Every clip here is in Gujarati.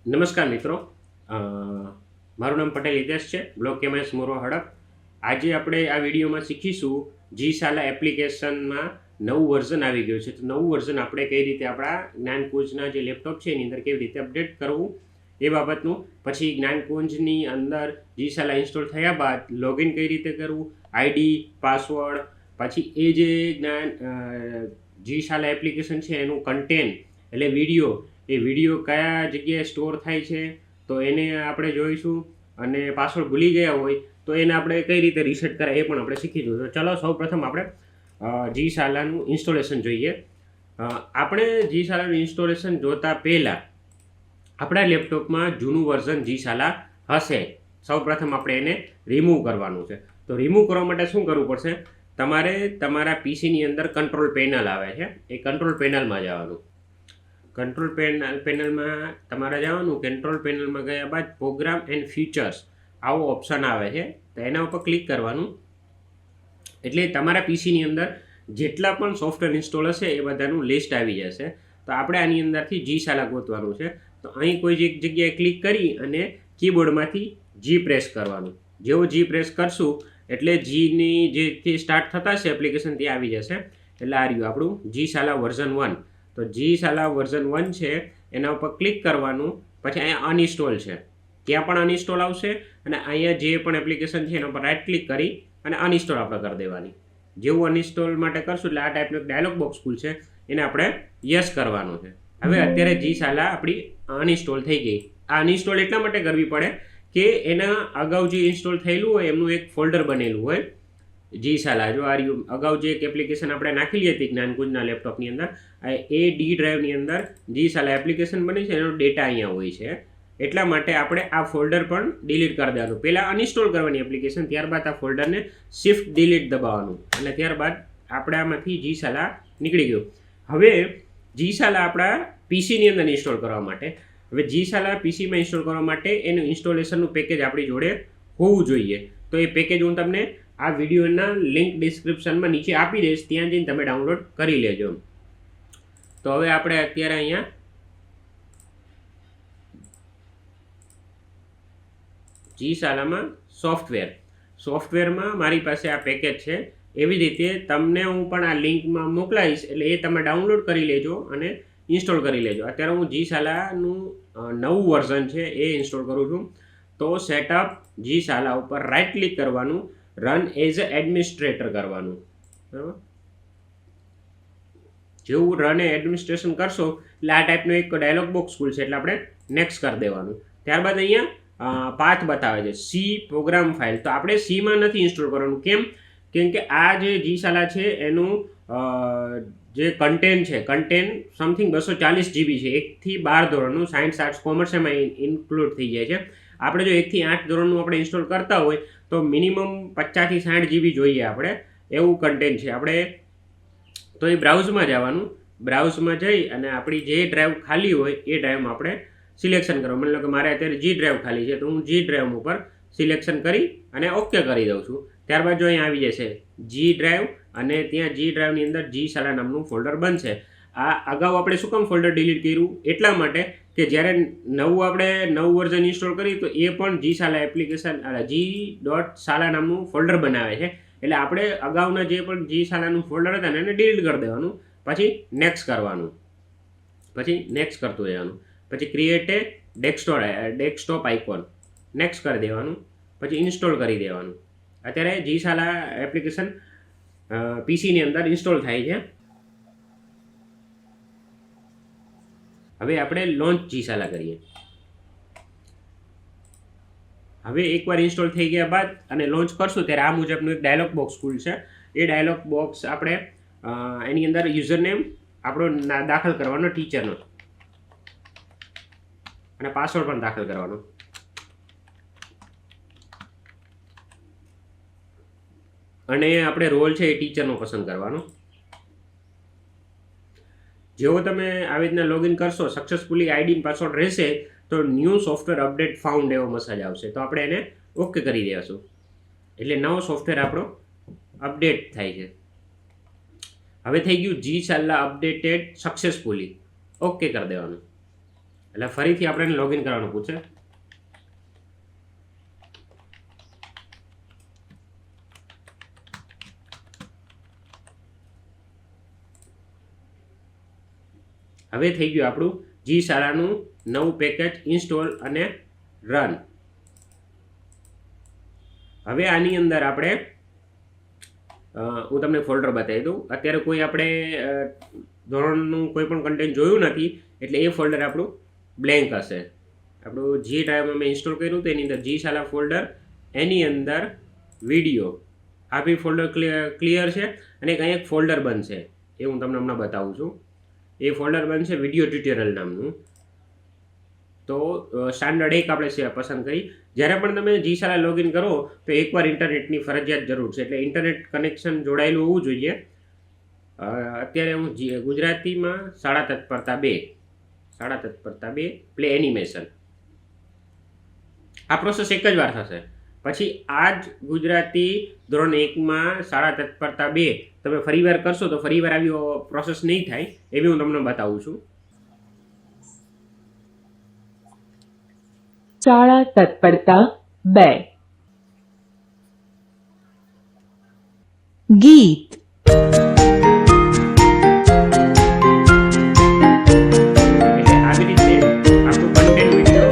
નમસ્કાર મિત્રો, મારું નામ પટેલ હિતેશ છે, બ્લોક કેમેસ મોરો હડપ. આજે આપણે આ વિડીયોમાં શીખીશું જી શાલા એપ્લિકેશનમાં નવું વર્ઝન આવી ગયું છે. તો નવું વર્ઝન આપણે કઈ રીતે આપણા જ્ઞાનકુંજના જે લેપટોપ છે એની અંદર કેવી રીતે અપડેટ કરવું એ બાબતનું. પછી જ્ઞાનકુંજની અંદર જી શાલા ઇન્સ્ટોલ થયા બાદ લોગિન કઈ રીતે કરવું, આઈડી, પાસવર્ડ, પછી એ જે જી શાલા એપ્લિકેશન છે એનું કન્ટેન્ટ એટલે વિડીયો, એ વિડીયો કયા જગ્યાએ સ્ટોર થાય છે તો એને આપણે જોઈશું. અને પાસવર્ડ ભૂલી ગયા હોય તો એને આપણે કઈ રીતે રીસેટ કરાય એ પણ આપણે શીખીશું. તો ચલો સૌપ્રથમ આપણે જી શાલાનું ઇન્સ્ટોલેશન જોઈએ. આપણે જી શાલાનું ઇન્સ્ટોલેશન જોતા પહેલાં આપણા લેપટોપમાં જૂનું વર્ઝન જી શાલા હશે. સૌપ્રથમ આપણે એને રિમૂવ કરવાનું છે. તો રિમૂવ કરવા માટે શું કરવું પડશે? તમારે તમારા પીસીની અંદર કંટ્રોલ પેનલ આવે છે, એ કંટ્રોલ પેનલમાં જવાનું. કંટ્રોલ પેનલમાં તમારે જવાનું. કંટ્રોલ પેનલમાં ગયા બાદ પ્રોગ્રામ એન્ડ ફીચર્સ આવો ઓપ્શન આવે છે, તો એના ઉપર ક્લિક કરવાનું. એટલે તમારા પીસીની અંદર જેટલા પણ સોફ્ટવેર ઇન્સ્ટોલ હશે એ બધાનું લિસ્ટ આવી જશે. તો આપણે આની અંદરથી જી શાલા ગોતવાનું છે. તો અહીં કોઈ એક જગ્યાએ ક્લિક કરી અને કીબોર્ડમાંથી જી પ્રેસ કરવાનું. જેવો જી પ્રેસ કરશું એટલે જીની જે સ્ટાર્ટ થતા છે એપ્લિકેશન તે આવી જશે. એટલે આ રહ્યું આપણું જી શાલા વર્ઝન 1. તો જી શાલા વર્ઝન 1 છે એના ઉપર ક્લિક કરવાનું. પછી અહીંયા અનઇન્સ્ટોલ છે, ત્યાં પણ અનઇન્સ્ટોલ આવશે. અને અહીંયા જે પણ એપ્લિકેશન છે એના ઉપર રાઇટ ક્લિક કરી અને અનઇન્સ્ટોલ આપણે કરી દેવાની. જેવું અનઇન્સ્ટોલ માટે કરશું એટલે આ ટાઈપનું એક ડાયલોગ બોક્સ ખુલશે, એને આપણે યસ કરવાનું છે. હવે અત્યારે જી શાલા આપણી અનઇન્સ્ટોલ થઈ ગઈ. આ અનઇન્સ્ટોલ એટલા માટે કરવી પડે કે એના અગાઉ જે ઇન્સ્ટોલ થયેલું હોય એમનું એક ફોલ્ડર બનેલું હોય જી શાલા. જો આ રહ્યું, અગાઉ જે એક એપ્લિકેશન આપણે નાખેલી હતી જ્ઞાનકુંજના લેપટોપની અંદર, એ ડી ડ્રાઈવની અંદર જી શાલા એપ્લિકેશન બની છે, એનો ડેટા અહીંયા હોય છે. એટલા માટે આપણે આ ફોલ્ડર પણ ડિલીટ કરી દેવાનું. પહેલાં અનઇન્સ્ટોલ કરવાની એપ્લિકેશન, ત્યારબાદ આ ફોલ્ડરને શિફ્ટ ડિલીટ દબાવવાનું. અને ત્યારબાદ આપણે આમાંથી જી શાલા નીકળી ગયું. હવે જી શાલા આપણા પીસીની અંદર ઇન્સ્ટોલ કરવા માટે, હવે જી શાલા પીસીમાં ઇન્સ્ટોલ કરવા માટે એનું ઇન્સ્ટોલેશનનું પેકેજ આપણી જોડે હોવું જોઈએ. તો એ પેકેજ હું તમને આ વિડીયોના લિંક ડિસ્ક્રિપ્શનમાં નીચે આપી દઈશ, ત્યાં જઈને તમે ડાઉનલોડ કરી લેજો. તો હવે આપણે અત્યારે અહીંયા જી શાલામાં સોફ્ટવેરમાં મારી પાસે આ પેકેજ છે. એવી રીતે તમને હું પણ આ લિંકમાં મોકલાવીશ, એટલે એ તમે ડાઉનલોડ કરી લેજો અને ઇન્સ્ટોલ કરી લેજો. અત્યારે હું જી શાલાનું નવું વર્ઝન છે એ ઇન્સ્ટોલ કરું છું. તો સેટઅપ જી શાલા ઉપર રાઇટ ક્લિક કરવાનું, રન એઝ અ એડમિનિસ્ટ્રેટર કરવાનું. બરાબર, જેવું રન એડમિનિસ્ટ્રેશન કરશો એટલે આ ટાઈપનો એક ડાયલોગ બોક્સ ખુલશે, એટલે આપણે નેક્સ્ટ કરી દેવાનું. ત્યારબાદ અહીંયા પાથ બતાવે છે સી પ્રોગ્રામ ફાઇલ. તો આપણે સીમાં નથી ઇન્સ્ટોલ કરવાનું. કેમ કે આ જે જી શાલા છે એનું જે કન્ટેન્ટ છે, કન્ટેન્ટ સમથિંગ 240 GB છે. 1 થી 12 ધોરણનું, સાયન્સ, આર્ટ્સ, કોમર્સ એમાં ઇન્ક્લુડ થઈ જાય છે. આપણે જો 1 થી 8 ધોરણનું આપણે ઇન્સ્ટોલ કરતા હોય તો મિનિમમ 50 થી 60 GB જોઈએ આપણે, એવું કન્ટેન્ટ છે. આપણે તો એ બ્રાઉઝમાં જવાનું. બ્રાઉઝમાં જઈ અને આપણી જે ડ્રાઈવ ખાલી હોય એ ડ્રાઈવમાં આપણે સિલેક્શન કરો. માની લો કે મારે અત્યારે જી ડ્રાઈવ ખાલી છે, તો હું જી ડ્રાઈવ ઉપર સિલેક્શન કરી અને ઓકે કરી દઉં છું. ત્યારબાદ જો અહીંયા આવી જશે જી ડ્રાઈવ, અને ત્યાં જી ડ્રાઈવની અંદર જી શાલા નામનું ફોલ્ડર બનશે. આ અગાઉ આપણે શું કામ ફોલ્ડર ડિલીટ કર્યું? એટલા માટે કે જ્યારે નવું વર્ઝન ઇન્સ્ટોલ કરી તો એ પણ જી શાલા એપ્લિકેશન જી ડોટ શાલા નામનું ફોલ્ડર બનાવે છે. એટલે આપણે અગાઉના જે પણ જી શાલાનું ફોલ્ડર હતા ને એને ડિલીટ કરી દેવાનું. પછી નેક્સ્ટ કરવાનું, પછી નેક્સ્ટ કરતું રહેવાનું. પછી create a desktop icon, next કરી દેવાનું. પછી ઇન્સ્ટોલ કરી દેવાનું. અત્યારે જી શાલા એપ્લિકેશન પીસીની અંદર ઇન્સ્ટોલ થાય છે. હવે આપણે લોન્ચ જી શાલા કરીએ. હવે એકવાર ઇન્સ્ટોલ થઈ ગયા બાદ અને લોન્ચ કરશું ત્યારે આ મુજબનું એક ડાયલોગ બોક્સ ખુલશે. એ ડાયલોગ બોક્સ આપણે એની અંદર યુઝર નેમ આપણો દાખલ કરવાનો, ટીચરનો, અને પાસવર્ડ પણ દાખલ કરવાનો. અને આપણે રોલ છે એ ટીચરનો પસંદ કરવાનો. જેવો તમે આવી રીતના લોગિન કરશો, સક્સેસફુલી આઈડી પાસવર્ડ રહેશે તો ન્યૂ સોફ્ટવેર અપડેટ ફાઉન્ડ એવો મેસેજ આવશે. તો આપણે એને ઓકે કરી દેશું, એટલે નવો સોફ્ટવેર આપણો અપડેટ થાય છે. હવે થઈ ગયું જી શાલા અપડેટેડ સક્સેસફુલી, ઓકે કરી દેવાનું. એટલે ફરીથી આપણે લોગિન કરવાનું પૂછે. હવે થઈ ગયું આપણું જી શાળાનું નવું પેકેજ ઇન્સ્ટોલ અને રન. હવે આની અંદર આપણે હું તમને ફોલ્ડર બતાવી દઉં. અત્યારે કોઈ આપણે ધોરણનું કોઈ પણ કન્ટેન્ટ જોયું નથી એટલે એ ફોલ્ડર આપણું બ્લેન્ક હશે. આપણું જે ટાઈમ અમે ઇન્સ્ટોલ કર્યું હતું એની અંદર જી શાળા ફોલ્ડર, એની અંદર વિડીયો આ બી ફોલ્ડર ક્લિયર છે અને કંઈ એક ફોલ્ડર બનશે એ હું તમને હમણાં બતાવું છું. એ ફોલ્ડર બનશે વિડીયો ટ્યુટોરિયલ નામનું. તો સ્ટાન્ડર્ડ 1 આપણે પસંદ કરી. જ્યારે પણ તમે જી શાળા લોગિન કરો તો એકવાર ઇન્ટરનેટની ફરજિયાત જરૂર છે, એટલે ઇન્ટરનેટ કનેક્શન જોડાયેલું હોવું જોઈએ. અત્યારે હું ગુજરાતીમાં શાળા તત્પરતા 2 પ્લે એનિમેશન આ પ્રોસેસ એક જ વાર થશે. પછી આ જ ગુજરાતી ધોરણ 1માં શાળા તત્પરતા 2 તમે ફરીવાર કરશો તો ફરીવાર આવી પ્રોસેસ નહીં થાય, એ બી હું તમને બતાવું છું. શાળા તત્પરતા 2 ગીત. આવી રીતે આપણું કન્ટેન્ટ વિડીયો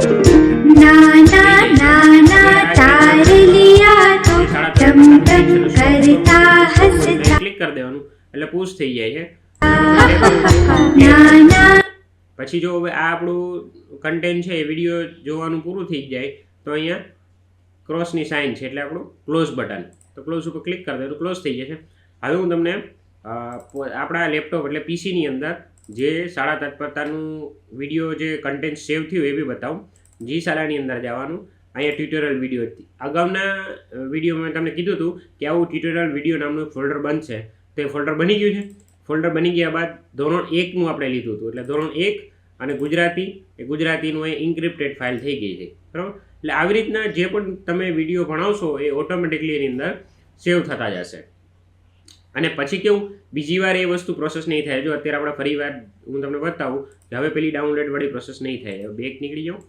नाना नाना तारलिया तो टम टम करता हंसता ક્લિક કરી દેવાનું એટલે પુશ થઈ જાય છે. नाना પછી જો હવે આ આપણું કન્ટેન્ટ છે એ વિડીયો જોવાનું પૂરું થઈ જાય તો અહીંયા ક્રોસની સાઇન છે એટલે આપણું ક્લોઝ બટન, તો ક્લોઝ ઉપર ક્લિક કરી દે તો ક્લોઝ થઈ જશે. હવે હું તમને આપણા લેપટોપ એટલે પીસીની અંદર જે શાળા તત્પરતાનું વિડીયો જે કન્ટેન્ટ સેવ થયું એ બી બતાવું. જી શાળાની અંદર જવાનું, અહીંયા ટ્યુટોરિયલ વિડીયો હતી. અગાઉના વિડીયોમાં મેં તમને કીધું હતું કે આવું ટ્યુટોરિયલ વિડીયો નામનું ફોલ્ડર બનશે, તો એ ફોલ્ડર બની ગયું છે. ફોલ્ડર બની ગયા બાદ ધોરણ 1નું આપણે લીધું હતું, એટલે ધોરણ 1 અને ગુજરાતી એ ગુજરાતીનું એ ઇન્ક્રિપ્ટેડ ફાઇલ થઈ ગઈ છે, બરાબર. એટલે આવી રીતના જે પણ તમે વિડીયો ભણાવશો એ ઓટોમેટિકલી એની અંદર સેવ થતા જશે. અને પછી કેવું બીજી વાર એ વસ્તુ પ્રોસેસ નહીં થાય. જો અત્યારે આપણે ફરી વાર હું તમને બતાવું કે હવે પેલી ડાઉનલોડ વાળી પ્રોસેસ નહીં થાય. હવે બેક નીકળી જાઉં,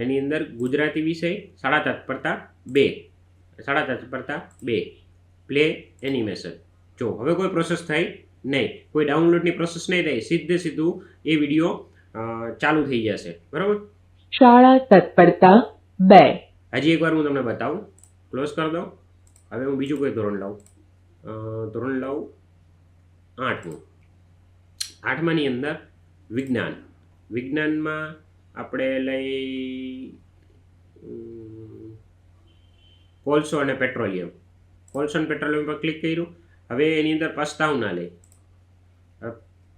એની અંદર ગુજરાતી વિષય શાળા તત્પરતા 2 પ્લે એનિમેશન. જો હવે કોઈ પ્રોસેસ થઈ નહીં, કોઈ ડાઉનલોડની પ્રોસેસ નહીં થાય, સીધું એ વિડીયો ચાલુ થઈ જશે, બરાબર. શાળા તત્પરતા 2 હજી એકવાર હું તમને બતાવું. ક્લોઝ કરી દઉં. હવે હું બીજું કોઈ ધોરણ લાવું. 8મું. 8માની અંદર વિજ્ઞાનમાં આપણે લઈ કોલસો અને પેટ્રોલિયમ. કોલસો અને પેટ્રોલિયમ પર ક્લિક કર્યું. હવે એની અંદર પ્રસ્તાવના લઈ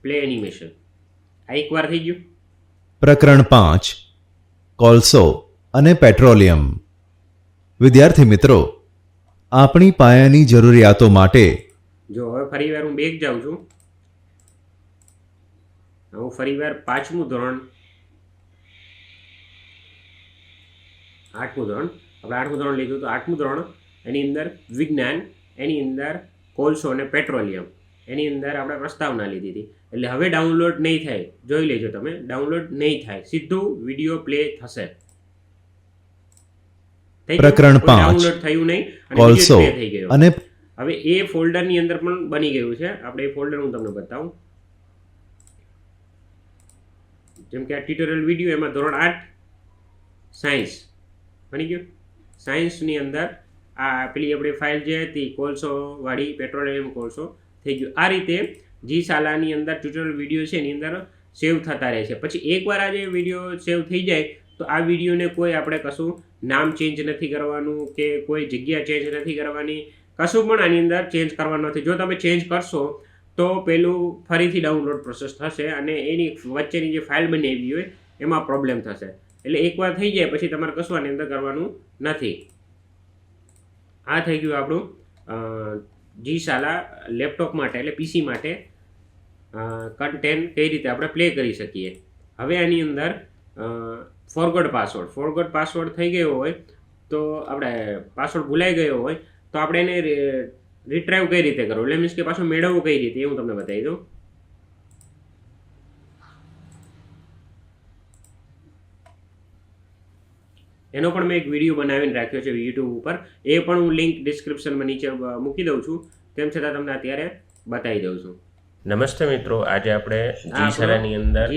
પ્લે એનિમેશન. આ એકવાર થઈ ગયું. પ્રકરણ 5 કોલસો અને પેટ્રોલિયમ. વિદ્યાર્થી મિત્રો, આપણી પાયાની જરૂરિયાતો માટે જો હવે ફરીવાર હું બેક જાઉં છું. હું ફરીવાર 5મું ધોરણ 8મું ધોરણ આપણે 8મું ધોરણ લીધું તો 8મું ધોરણ એની અંદર વિજ્ઞાન, એની અંદર કોલસો અને પેટ્રોલિયમ, એની અંદર આપણે પ્રસ્તાવના લીધી હતી. એટલે હવે ડાઉનલોડ નહીં થાય, જોઈ લેજો તમે, ડાઉનલોડ નહીં થાય, સીધું વિડીયો પ્લે થશે. પ્રકરણ 5 ડાઉનલોડ થયું નહીં અને કોલસો વિડીયો પ્લે થઈ ગયો. અને હવે એ ફોલ્ડરની અંદર પણ બની ગયું છે. આપણે એ ફોલ્ડર હું તમને બતાવું. જેમ કે આ ટ્યુટોરિયલ વિડીયો, એમાં ધોરણ 8 સાયન્સ બની ગયું. સાયન્સની અંદર આ પેલી આપણી ફાઇલ જે હતી કોલસો વાળી પેટ્રોલિયમ કોલસો થઈ ગયું. આ રીતે જી શાળાની અંદર ટ્યુટોરિયલ વિડીયો છે એની અંદર સેવ થતા રહે છે. પછી એકવાર આ જે વિડીયો સેવ થઈ જાય તો આ વિડીયોને કોઈ આપણે કશું નામ ચેન્જ નથી કરવાનું કે કોઈ જગ્યા ચેન્જ નથી કરવાની, કશું પણ આની અંદર ચેન્જ કરવાનું નથી. જો તમે ચેન્જ કરશો તો પેલું ફરીથી ડાઉનલોડ પ્રોસેસ થશે અને એની વચ્ચેની જે ફાઇલ બનાવી હોય એમાં પ્રોબ્લેમ થશે. એટલે એકવાર થઈ જાય પછી તમારે કશું આની અંદર કરવાનું નથી. આ થઈ ગયું આપણું જી શાળા લેપટોપ માટે એટલે પીસી માટે કન્ટેન્ટ કઈ રીતે આપણે પ્લે કરી શકીએ. હવે આની અંદર ફોરગોટ પાસવર્ડ થઈ ગયો હોય તો આપણે પાસવર્ડ ભૂલાઈ ગયો હોય તો આપણે એને રિટ્રાઈવ કઈ રીતે કરવું, એટલે મીન્સ કે પાછું મેળવવું કઈ રીતે, એ હું તમને બતાવી દઉં. એનો પણ મેં એક વિડીયો બનાવીને રાખ્યો છે યુટ્યુબ ઉપર, એ પણ હું લિંક ડિસ્ક્રિપ્શનમાં નીચે મૂકી દઉં છું. તેમ છતાં તમને અત્યારે બતાવી દઉં છું. નમસ્તે મિત્રો, આજે આપણે જી શાલાની અંદર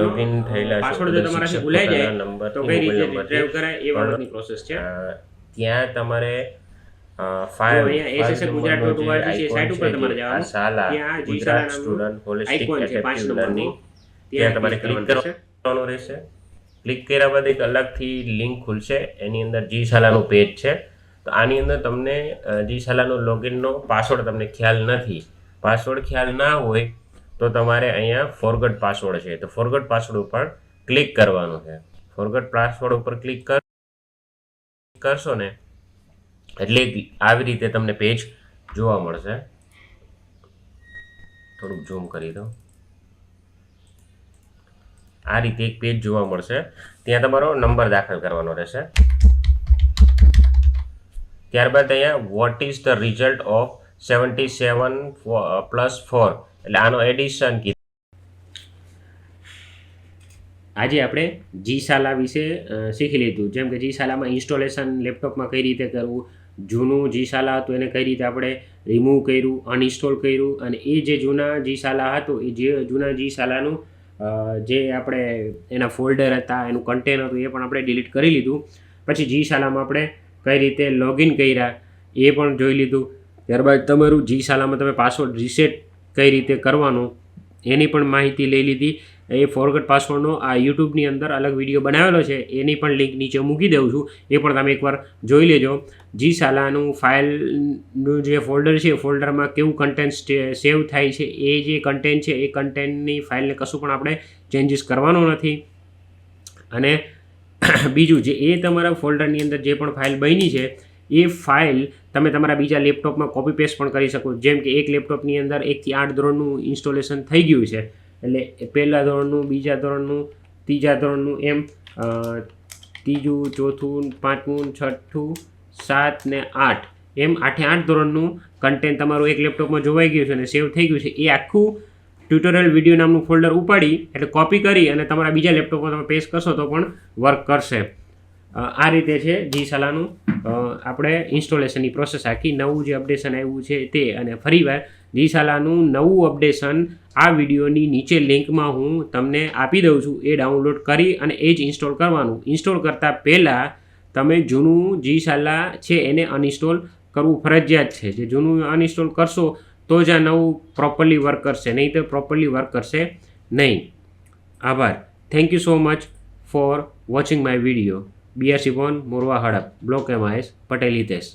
લોગિન થયેલા પાસવર્ડ જો તમારાથી ભૂલાઈ જાય નંબર તો કઈ રીતે રિટ્રીવ કરાય એ બાબતની પ્રોસેસ છે. ત્યાં તમારે file SSA Gujarat .org site ઉપર તમારે જવાનું, ત્યાં જી શાલા સ્ટુડન્ટ હોલિસ્ટિક એડેપ્ટિવ લર્નિંગ ત્યાં તમારે ક્લિક કરવાનું રહેશે. ક્લિક કર્યા બાદ એક અલગથી લિંક ખુલશે, એની અંદર જી શાલાનું પેજ છે. તો આની અંદર તમને જી શાલાનો લોગિનનો પાસવર્ડ તમને ખ્યાલ નથી, પાસવર્ડ ખ્યાલ ના હોય તો તમારે અહીંયા ફોરગટ પાસવર્ડ છે, તો ફોરગટ પાસવર્ડ ઉપર ક્લિક કરવાનું છે. ફોરગટ પાસવર્ડ ઉપર ક્લિક કરશો ને એટલે આવી રીતે તમને પેજ જોવા મળશે. થોડુંક ઝૂમ કરી દો. આ રીતે એક પેજ જોવા મળશે. ત્યાં તમારો નંબર દાખલ કરવાનો રહેશે. ત્યારબાદ અહીંયા what is the result of 77 + 4 એટલે આનો એડિશન કીધું. આજે આપણે જી શાલા વિશે શીખી લીધું, જેમ કે જી શાલામાં ઇન્સ્ટોલેશન લેપટોપમાં કઈ રીતે કરવું, જૂનું જી શાલા હતું એને કઈ રીતે આપણે રિમૂવ કર્યું, અનઇન્સ્ટોલ કર્યું, અને એ જે જૂના જી શાલા હતું એ જે જૂના જી શાલાનું જે આપણે એના ફોલ્ડર હતા, એનું કન્ટેનર હતું એ પણ આપણે ડિલીટ કરી લીધું. પછી જી શાલામાં આપણે કઈ રીતે લોગિન કર્યા એ પણ જોઈ લીધું. ત્યારબાદ તમારું જી શાલામાં તમે પાસવર્ડ રીસેટ કઈ રીતે કરવાનું એની પણ માહિતી લઈ લીધી. એ ફોરગટ પાસવર્ડનો આ યુટ્યુબની અંદર અલગ વિડીયો બનાવેલો છે, એની પણ લિંક નીચે મૂકી દઉં છું, એ પણ તમે એકવાર જોઈ લેજો. જી શાલાનું ફાઇલનું જે ફોલ્ડર છે એ ફોલ્ડરમાં કેવું કન્ટેન્ટ સેવ થાય છે, એ જે કન્ટેન્ટ છે એ કન્ટેન્ટની ફાઇલને કશું પણ આપણે ચેન્જીસ કરવાનો નથી. અને બીજું જે એ તમારા ફોલ્ડરની અંદર જે પણ ફાઇલ બની છે એ ફાઇલ તમે તમારા બીજા લેપટોપમાં કોપી પેસ્ટ પણ કરી શકો. જેમ કે એક લેપટોપની અંદર 1 થી 8 ધોરણનું ઇન્સ્ટોલેશન થઈ ગયું છે, એટલે પહેલા ધોરણનું, બીજા ધોરણનું, ત્રીજા ધોરણનું, એમ ત્રીજું, ચોથું, પાંચમું, છઠ્ઠું, 7 ને 8 એમ 8 ધોરણનું કન્ટેન્ટ તમારું એક લેપટોપમાં જોવાઈ ગયું છે અને સેવ થઈ ગયું છે. એ આખું ટ્યુટોરિયલ વિડીયો નામનું ફોલ્ડર ઉપાડી એટલે કોપી કરી અને તમારા બીજા લેપટોપમાં તમે પેસ્ટ કરશો તો પણ વર્ક કરશે. આ રીતે છે જી શાલાનું આપણે ઇન્સ્ટોલેશનની પ્રોસેસ આખી. નવું જે અપડેશન આવ્યું છે તે, અને ફરીવાર જી શાલાનું નવું અપડેશન આ વિડીયોની નીચે લિંકમાં હું તમને આપી દઉં છું. એ ડાઉનલોડ કરી અને એ જ ઇન્સ્ટોલ કરવાનું. ઇન્સ્ટોલ કરતાં પહેલાં તમે જૂનું જી શાલા છે એને અનઇન્સ્ટોલ કરવું ફરજિયાત છે. જે જૂનું અનઇન્સ્ટોલ કરશો તો જ આ નવું પ્રોપરલી વર્ક કરશે, નહીં તો પ્રોપરલી વર્ક કરશે નહીં. આભાર. Thank you so much for watching my video. BRC 1 Morva Hadaf, block MIS, Patel Hitesh.